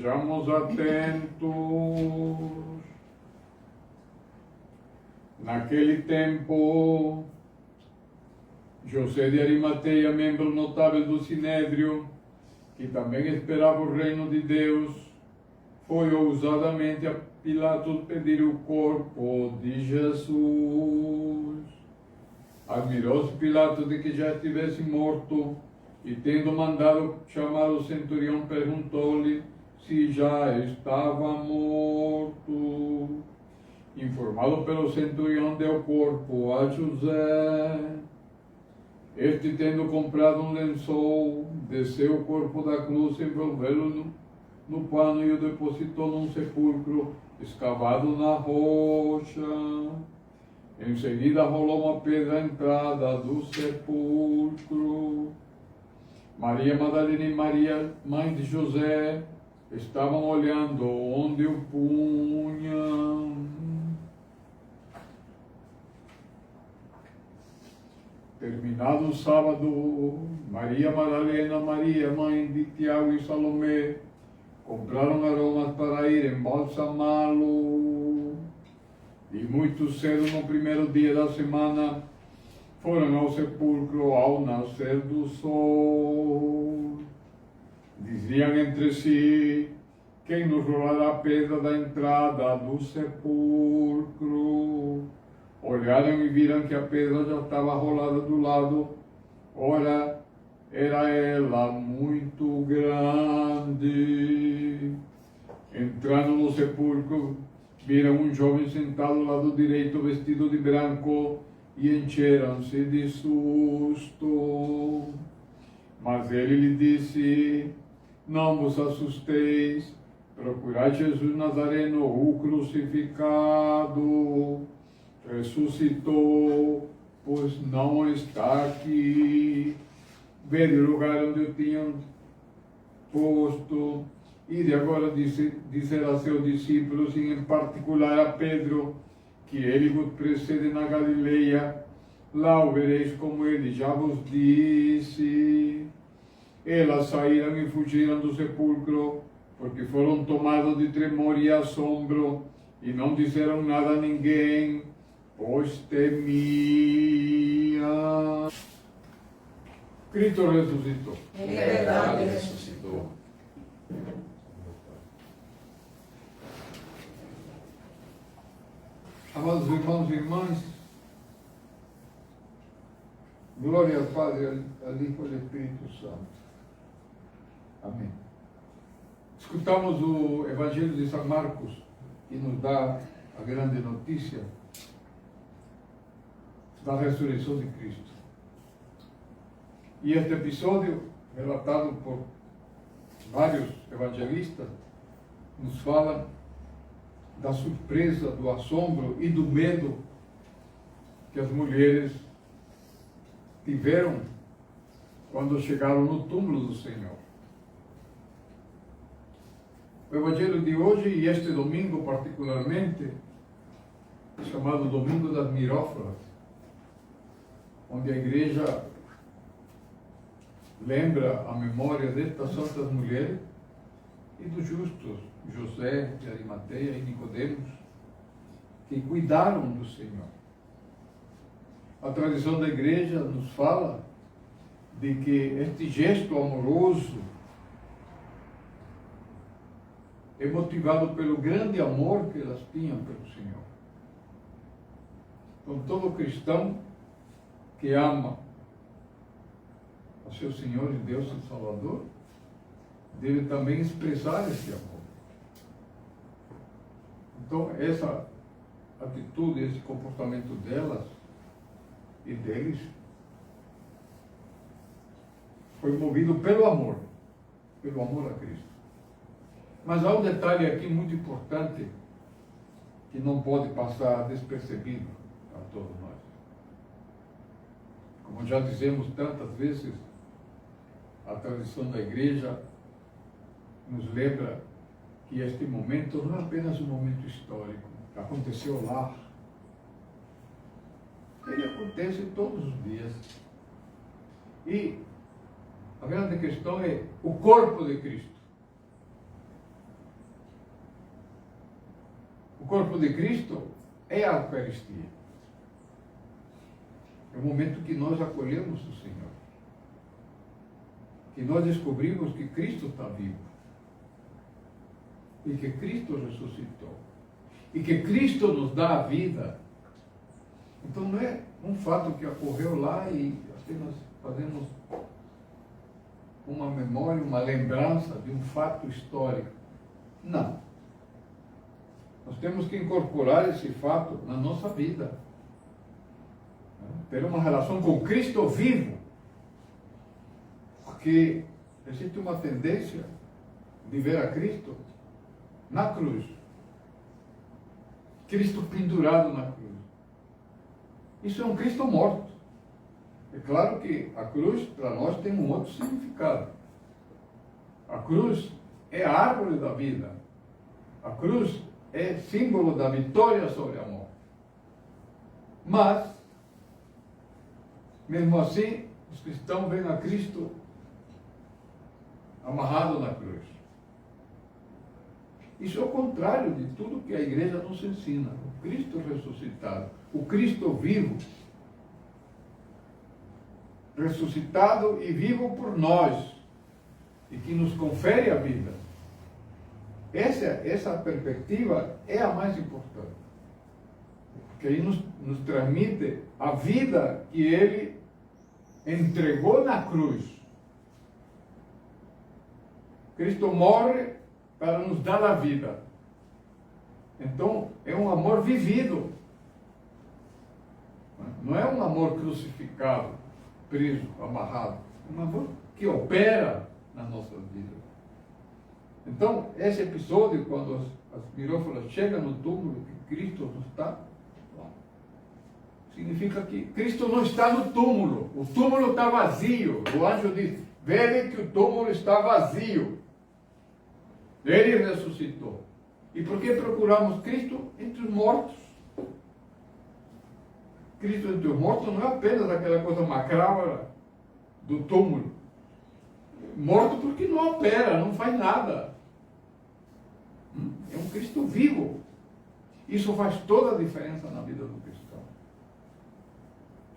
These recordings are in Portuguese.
Estejamos atentos. Naquele tempo, José de Arimateia, membro notável do Sinédrio, que também esperava o reino de Deus, foi ousadamente a Pilatos pedir o corpo de Jesus. Admirou-se Pilatos de que já estivesse morto, e tendo mandado chamar o centurião, perguntou-lhe se já estava morto. Informado pelo centurião, deu corpo a José. Este, tendo comprado um lençol, desceu o corpo da cruz, envolveu-o no pano e o depositou num sepulcro escavado na rocha. Em seguida rolou uma pedra à entrada do sepulcro. Maria Madalena e Maria, mãe de José, estavam olhando onde o punham. Terminado o sábado, Maria Madalena, Maria, mãe de Tiago e Salomé, compraram aromas para ir embalsamá-lo. E muito cedo, no primeiro dia da semana, foram ao sepulcro ao nascer do sol. Diziam entre si: quem nos rolará a pedra da entrada do sepulcro? Olharam e viram que a pedra já estava rolada do lado. Ora, era ela muito grande. Entrando no sepulcro, viram um jovem sentado ao lado direito, vestido de branco, e encheram-se de susto. Mas ele lhe disse: não vos assusteis, procurai Jesus Nazareno, o crucificado. Ressuscitou, pois não está aqui. Vede o lugar onde o tinham posto. E agora dizer a seus discípulos, e em particular a Pedro, que ele vos precede na Galileia. Lá o vereis como ele já vos disse. Elas saíram e fugiram do sepulcro, porque foram tomadas de tremor e assombro, e não disseram nada a ninguém, pois temiam. Cristo ressuscitou. Em verdade ressuscitou. Amados irmãos e irmãs, glória ao Padre, ao Filho e ao Espírito Santo. Amém. Escutamos o Evangelho de São Marcos, que nos dá a grande notícia da ressurreição de Cristo. E este episódio, relatado por vários evangelistas, nos fala da surpresa, do assombro e do medo que as mulheres tiveram quando chegaram no túmulo do Senhor. O Evangelho de hoje, e este domingo particularmente, chamado Domingo das Mirófaras, onde a Igreja lembra a memória destas santas mulheres e dos justos, José de Arimateia e Nicodemos, que cuidaram do Senhor. A tradição da Igreja nos fala de que este gesto amoroso é motivado pelo grande amor que elas tinham pelo Senhor. Então, todo cristão que ama a seu Senhor e Deus e Salvador deve também expressar esse amor. Então, essa atitude, esse comportamento delas e deles foi movido pelo amor a Cristo. Mas há um detalhe aqui muito importante que não pode passar despercebido a todos nós. Como já dizemos tantas vezes, a tradição da Igreja nos lembra que este momento não é apenas um momento histórico, que aconteceu lá. Ele acontece todos os dias. E a grande questão é o corpo de Cristo. corpo de Cristo é a Eucaristia. É o momento que nós acolhemos o Senhor. Que nós descobrimos que Cristo está vivo. E que Cristo ressuscitou. E que Cristo nos dá a vida. Então não é um fato que ocorreu lá e apenas fazemos uma memória, uma lembrança de um fato histórico. Não. Nós temos que incorporar esse fato na nossa vida. Ter uma relação com Cristo vivo. Porque existe uma tendência de ver a Cristo na cruz. Cristo pendurado na cruz. Isso é um Cristo morto. É claro que a cruz, para nós, tem um outro significado. A cruz é a árvore da vida. A cruz é símbolo da vitória sobre a morte. Mas, mesmo assim, os cristãos veem a Cristo amarrado na cruz. Isso é o contrário de tudo que a igreja nos ensina. O Cristo ressuscitado, o Cristo vivo, ressuscitado e vivo por nós, e que nos confere a vida. Essa perspectiva é a mais importante. Porque aí nos transmite a vida que Ele entregou na cruz. Cristo morre para nos dar a vida. Então, é um amor vivido. Não é um amor crucificado, preso, amarrado. É um amor que opera nas nossas vidas. Então, esse episódio, quando as mirófilas chegam no túmulo, que Cristo não está, significa que Cristo não está no túmulo. O túmulo está vazio. O anjo diz, vede que o túmulo está vazio. Ele ressuscitou. E por que procuramos Cristo entre os mortos? Cristo entre os mortos não é apenas aquela coisa macabra do túmulo. Morto porque não opera, não faz nada. É um Cristo vivo. Isso faz toda a diferença na vida do cristão.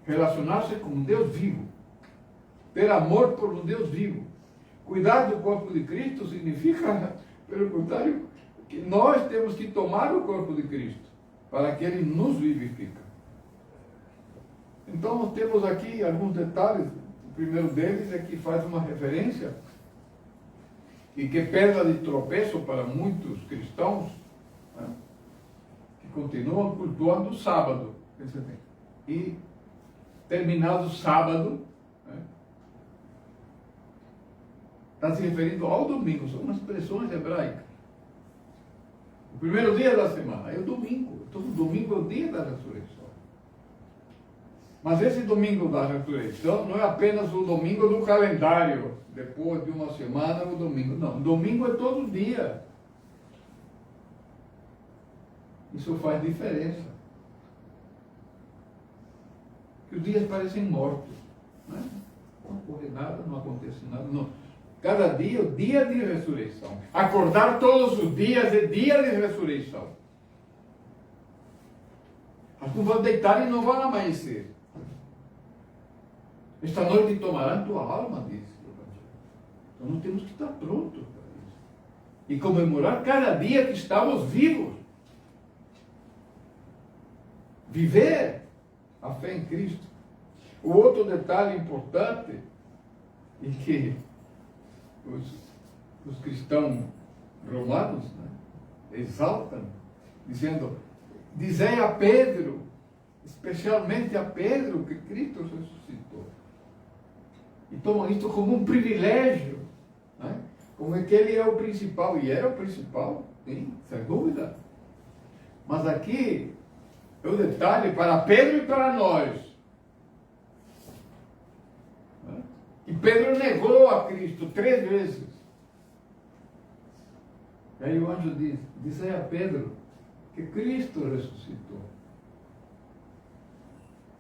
Relacionar-se com um Deus vivo. Ter amor por um Deus vivo. Cuidar do corpo de Cristo significa, pelo contrário, que nós temos que tomar o corpo de Cristo para que Ele nos vivifique. Então nós temos aqui alguns detalhes. O primeiro deles é que faz uma referência e que pedra de tropeço para muitos cristãos, né, que continuam cultuando o sábado. E terminado o sábado, né, está se referindo ao domingo, são umas expressões hebraicas. O primeiro dia da semana é o domingo. Então o domingo é o dia da ressurreição. Mas esse domingo da ressurreição não é apenas o domingo do calendário, depois de uma semana o domingo. Não, o domingo é todo dia. Isso faz diferença. Que os dias parecem mortos. Né? Não ocorre nada, não acontece nada. Não. Cada dia é o dia de ressurreição. Acordar todos os dias é dia de ressurreição. Alguns vão deitar e não vão amanhecer. Esta noite tomarão tua alma, diz o Evangelho. Então nós temos que estar prontos para isso. E comemorar cada dia que estamos vivos. Viver a fé em Cristo. O outro detalhe importante é que os cristãos romanos, né, exaltam, dizendo, dizei a Pedro, especialmente a Pedro, que Cristo ressuscitou. E tomam isto como um privilégio, né? Como é que ele é o principal, e era o principal, sim, sem dúvida. Mas aqui é o detalhe para Pedro e para nós. Né? E Pedro negou a Cristo 3 vezes. E aí o anjo diz, disse a Pedro que Cristo ressuscitou.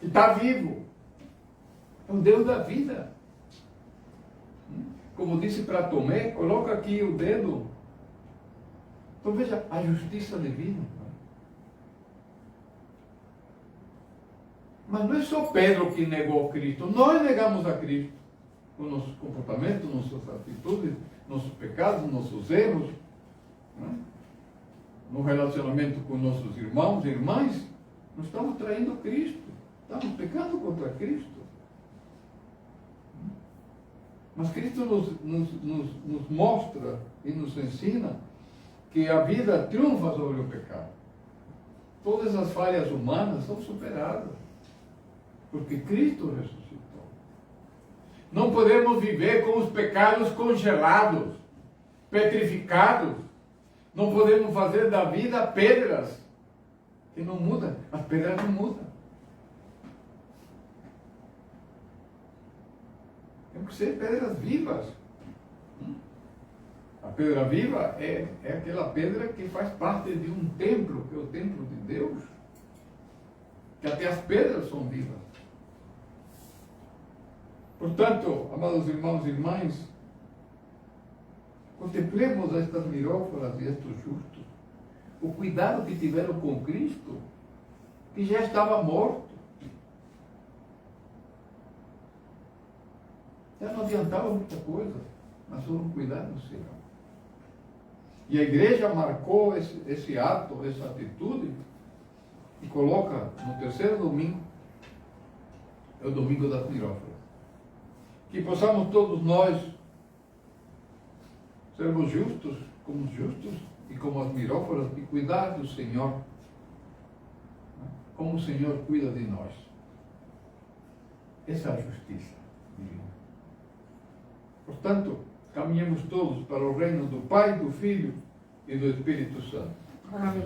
Que está vivo. É um Deus da vida. Como disse para Tomé, coloca aqui o dedo. Então veja, a justiça divina. Mas não é só Pedro que negou Cristo. Nós negamos a Cristo. Com nossos comportamentos, nossas atitudes, nossos pecados, nossos erros. Não é? No relacionamento com nossos irmãos e irmãs, nós estamos traindo Cristo. Estamos pecando contra Cristo. Mas Cristo nos mostra e nos ensina que a vida triunfa sobre o pecado. Todas as falhas humanas são superadas, porque Cristo ressuscitou. Não podemos viver com os pecados congelados, petrificados. Não podemos fazer da vida pedras que não mudam. As pedras não mudam. Temos que ser pedras vivas. A pedra viva é aquela pedra que faz parte de um templo, que é o templo de Deus. Que até as pedras são vivas. Portanto, amados irmãos e irmãs, contemplemos estas miróforas e estes justos, o cuidado que tiveram com Cristo, que já estava morto. Já não adiantava muita coisa, mas foram cuidar do Senhor. E a igreja marcou esse ato, essa atitude, e coloca no terceiro domingo, é o domingo das miróforas. Que possamos todos nós sermos justos, e como as miróforas, e cuidar do Senhor, como o Senhor cuida de nós. Essa é a justiça divina. Portanto, caminhemos todos para o reino do Pai, do Filho e do Espírito Santo. Amém.